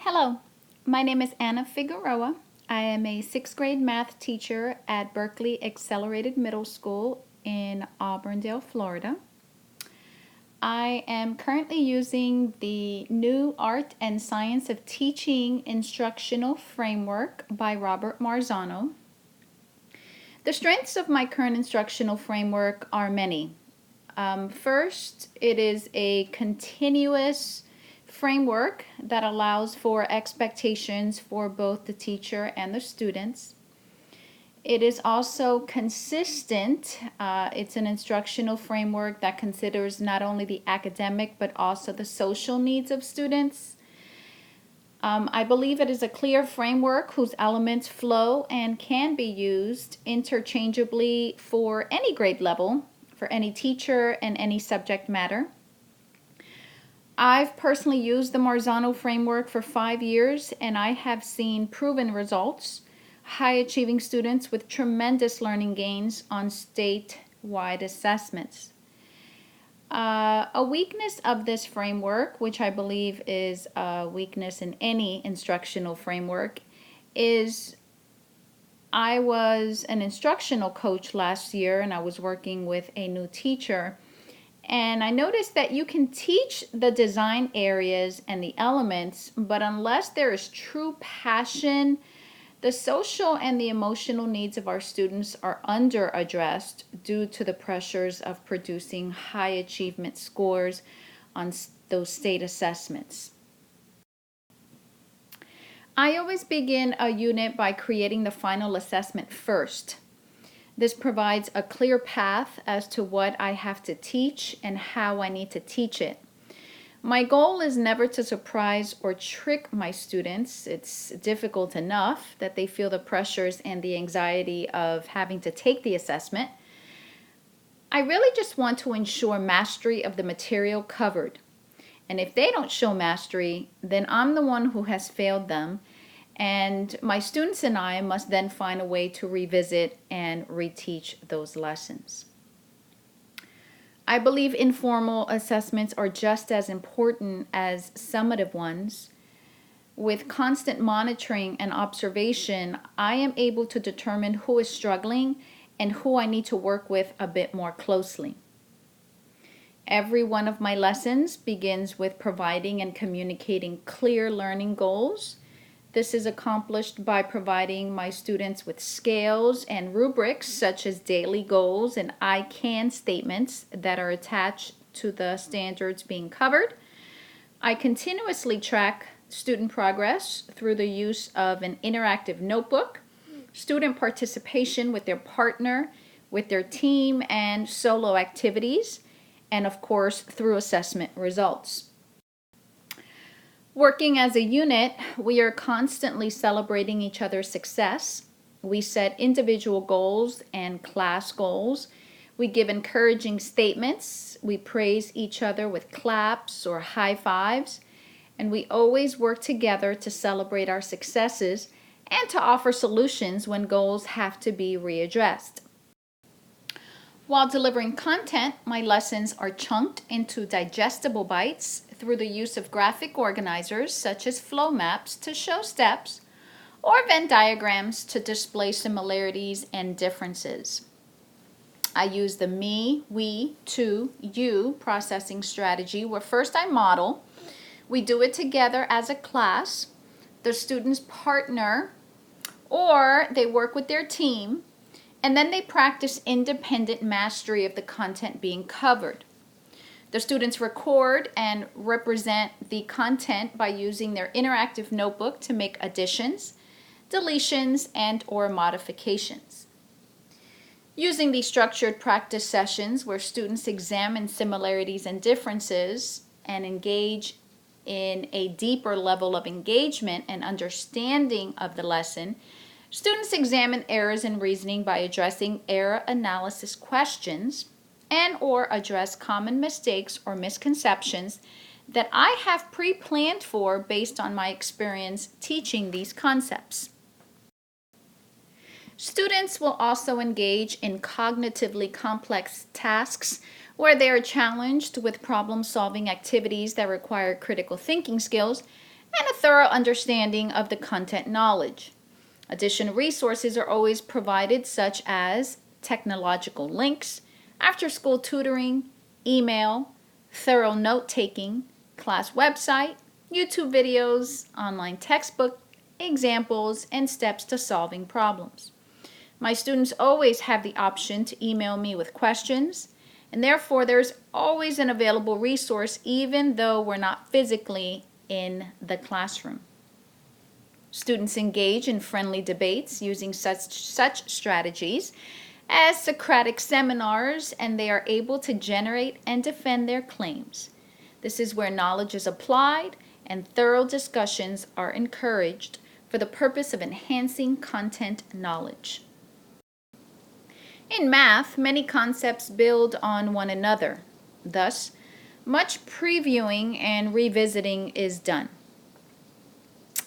Hello, my name is Anna Figueroa. I am a sixth grade math teacher at Berkeley Accelerated Middle School in Auburndale, Florida. I am currently using the new Art and Science of Teaching instructional framework by Robert Marzano. The strengths of my current instructional framework are many. First, it is a continuous framework that allows for expectations for both the teacher and the students. It is also consistent. It's an instructional framework that considers not only the academic but also the social needs of students. I believe it is a clear framework whose elements flow and can be used interchangeably for any grade level, for any teacher and any subject matter. I've personally used the Marzano framework for 5 years, and I have seen proven results, high-achieving students with tremendous learning gains on statewide assessments. A weakness of this framework, which I believe is a weakness in any instructional framework, is I was an instructional coach last year, and I was working with a new teacher. And I noticed that you can teach the design areas and the elements, but unless there is true passion, the social and the emotional needs of our students are under-addressed due to the pressures of producing high achievement scores on those state assessments. I always begin a unit by creating the final assessment first. This provides a clear path as to what I have to teach and how I need to teach it. My goal is never to surprise or trick my students. It's difficult enough that they feel the pressures and the anxiety of having to take the assessment. I really just want to ensure mastery of the material covered. And if they don't show mastery, then I'm the one who has failed them. And my students and I must then find a way to revisit and reteach those lessons. I believe informal assessments are just as important as summative ones. With constant monitoring and observation, I am able to determine who is struggling and who I need to work with a bit more closely. Every one of my lessons begins with providing and communicating clear learning goals. This is accomplished by providing my students with scales and rubrics such as daily goals and I can statements that are attached to the standards being covered. I continuously track student progress through the use of an interactive notebook, student participation with their partner, with their team, and solo activities, and of course through assessment results. Working as a unit, we are constantly celebrating each other's success. We set individual goals and class goals. We give encouraging statements. We praise each other with claps or high fives. And we always work together to celebrate our successes and to offer solutions when goals have to be readdressed. While delivering content, my lessons are chunked into digestible bites through the use of graphic organizers such as flow maps to show steps or Venn diagrams to display similarities and differences. I use the me, we, to, you processing strategy where first I model, we do it together as a class, the students partner or they work with their team, and then they practice independent mastery of the content being covered. The students record and represent the content by using their interactive notebook to make additions, deletions, and or modifications. Using these structured practice sessions where students examine similarities and differences and engage in a deeper level of engagement and understanding of the lesson, students examine errors in reasoning by addressing error analysis questions and or address common mistakes or misconceptions that I have pre-planned for based on my experience teaching these concepts. Students will also engage in cognitively complex tasks where they are challenged with problem-solving activities that require critical thinking skills and a thorough understanding of the content knowledge. Additional resources are always provided, such as technological links, after-school tutoring, email, thorough note-taking, class website, YouTube videos, online textbook, examples, and steps to solving problems. My students always have the option to email me with questions, and therefore there's always an available resource even though we're not physically in the classroom. Students engage in friendly debates using such strategies as Socratic seminars, and they are able to generate and defend their claims. This is where knowledge is applied and thorough discussions are encouraged for the purpose of enhancing content knowledge. In math, many concepts build on one another. Thus, much previewing and revisiting is done.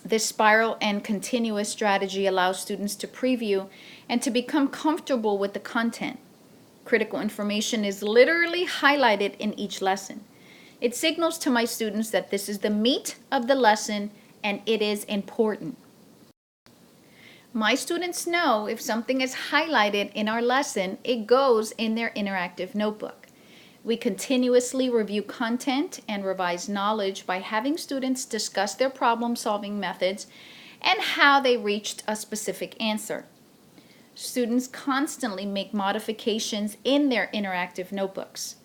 This spiral and continuous strategy allows students to preview and to become comfortable with the content. Critical information is literally highlighted in each lesson. It signals to my students that this is the meat of the lesson and it is important. My students know if something is highlighted in our lesson, it goes in their interactive notebook. We continuously review content and revise knowledge by having students discuss their problem-solving methods and how they reached a specific answer. Students constantly make modifications in their interactive notebooks.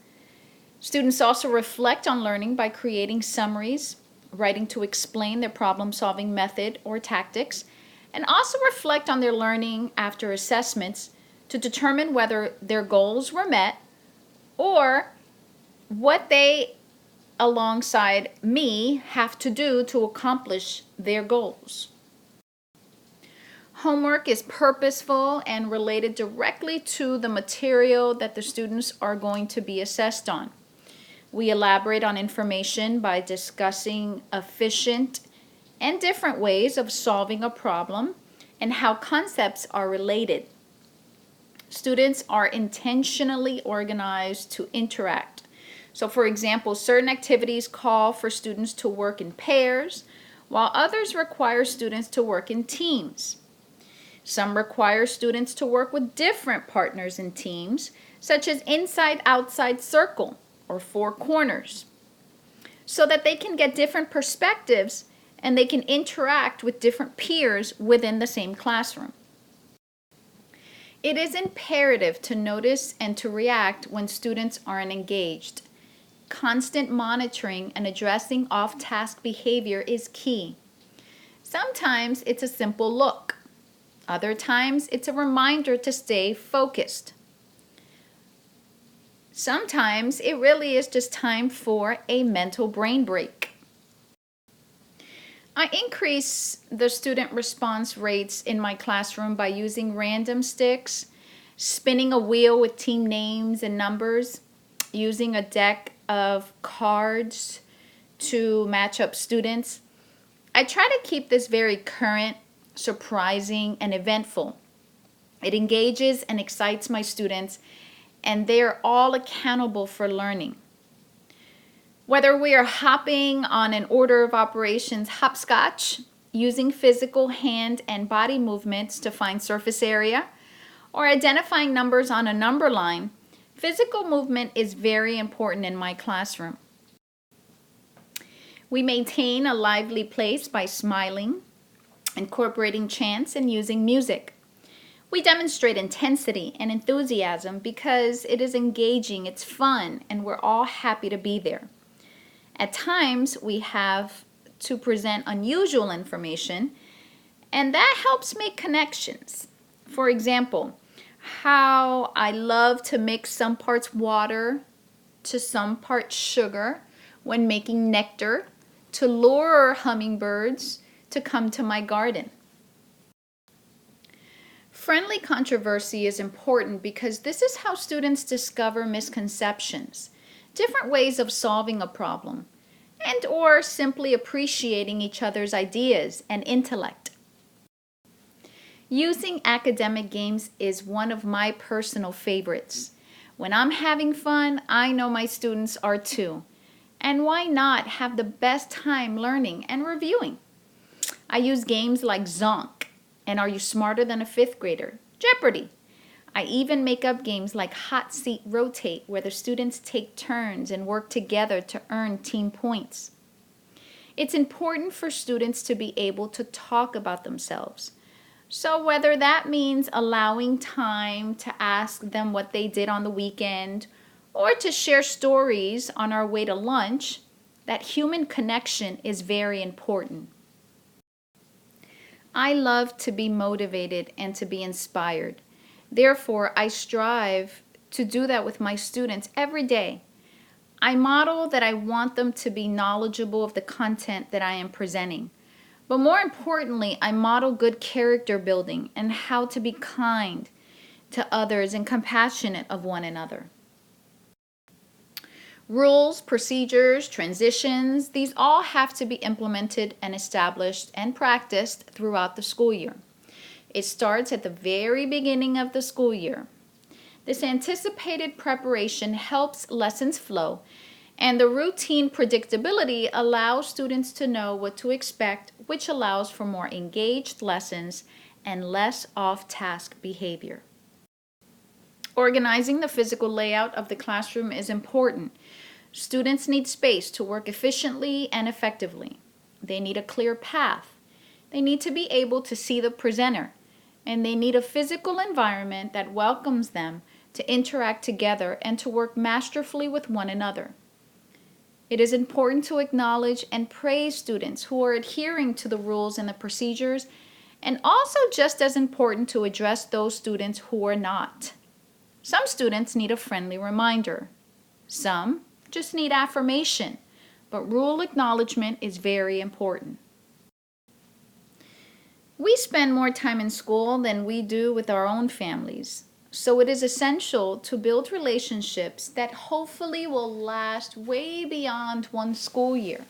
Students also reflect on learning by creating summaries, writing to explain their problem-solving method or tactics, and also reflect on their learning after assessments to determine whether their goals were met or what they, alongside me, have to do to accomplish their goals. Homework is purposeful and related directly to the material that the students are going to be assessed on. We elaborate on information by discussing efficient and different ways of solving a problem and how concepts are related. Students are intentionally organized to interact. So for example, certain activities call for students to work in pairs, while others require students to work in teams. Some require students to work with different partners in teams, such as inside-outside circle or four corners, so that they can get different perspectives and they can interact with different peers within the same classroom. It is imperative to notice and to react when students aren't engaged. Constant monitoring and addressing off-task behavior is key. Sometimes it's a simple look. Other times it's a reminder to stay focused. Sometimes it really is just time for a mental brain break. I increase the student response rates in my classroom by using random sticks, spinning a wheel with team names and numbers, using a deck of cards to match up students. I try to keep this very current, surprising, and eventful. It engages and excites my students, and they are all accountable for learning. Whether we are hopping on an order of operations hopscotch, using physical hand and body movements to find surface area, or identifying numbers on a number line, physical movement is very important in my classroom. We maintain a lively place by smiling, incorporating chants, and using music. We demonstrate intensity and enthusiasm because it is engaging, it's fun, and we're all happy to be there. At times, we have to present unusual information, and that helps make connections. For example, how I love to mix some parts water to some parts sugar when making nectar to lure hummingbirds to come to my garden. Friendly controversy is important because this is how students discover misconceptions, different ways of solving a problem, and or simply appreciating each other's ideas and intellect. Using academic games is one of my personal favorites. When I'm having fun, I know my students are too. And why not have the best time learning and reviewing? I use games like Zonk and Are You Smarter Than a Fifth Grader? Jeopardy! I even make up games like Hot Seat Rotate, where the students take turns and work together to earn team points. It's important for students to be able to talk about themselves. So whether that means allowing time to ask them what they did on the weekend or to share stories on our way to lunch, that human connection is very important. I love to be motivated and to be inspired. Therefore, I strive to do that with my students every day. I model that I want them to be knowledgeable of the content that I am presenting. But more importantly, I model good character building and how to be kind to others and compassionate of one another. Rules, procedures, transitions, these all have to be implemented and established and practiced throughout the school year. It starts at the very beginning of the school year. This anticipated preparation helps lessons flow, and the routine predictability allows students to know what to expect, which allows for more engaged lessons and less off-task behavior. Organizing the physical layout of the classroom is important. Students need space to work efficiently and effectively. They need a clear path. They need to be able to see the presenter, and they need a physical environment that welcomes them to interact together and to work masterfully with one another. It is important to acknowledge and praise students who are adhering to the rules and the procedures, and also just as important to address those students who are not. Some students need a friendly reminder. Some just need affirmation, but rule acknowledgement is very important. We spend more time in school than we do with our own families. So it is essential to build relationships that hopefully will last way beyond one school year.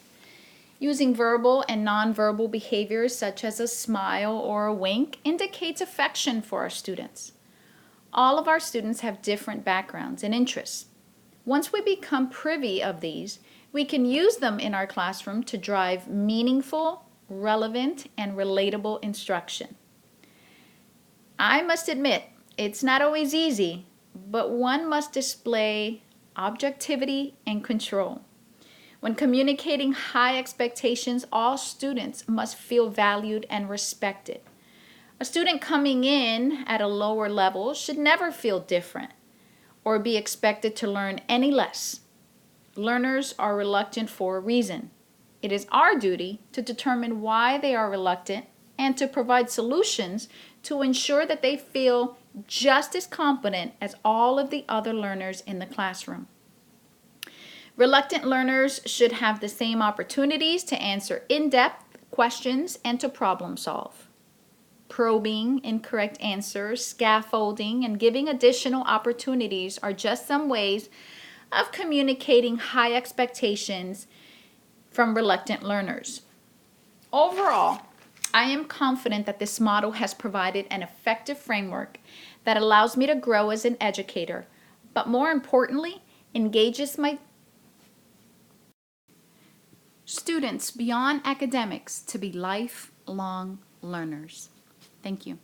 Using verbal and nonverbal behaviors such as a smile or a wink indicates affection for our students. All of our students have different backgrounds and interests. Once we become privy of these, we can use them in our classroom to drive meaningful, relevant, and relatable instruction. I must admit, it's not always easy, but one must display objectivity and control. When communicating high expectations, all students must feel valued and respected. A student coming in at a lower level should never feel different or be expected to learn any less. Learners are reluctant for a reason. It is our duty to determine why they are reluctant and to provide solutions to ensure that they feel just as competent as all of the other learners in the classroom. Reluctant learners should have the same opportunities to answer in-depth questions and to problem solve. Probing incorrect answers, scaffolding, and giving additional opportunities are just some ways of communicating high expectations from reluctant learners. Overall, I am confident that this model has provided an effective framework that allows me to grow as an educator, but more importantly, engages my students beyond academics to be lifelong learners. Thank you.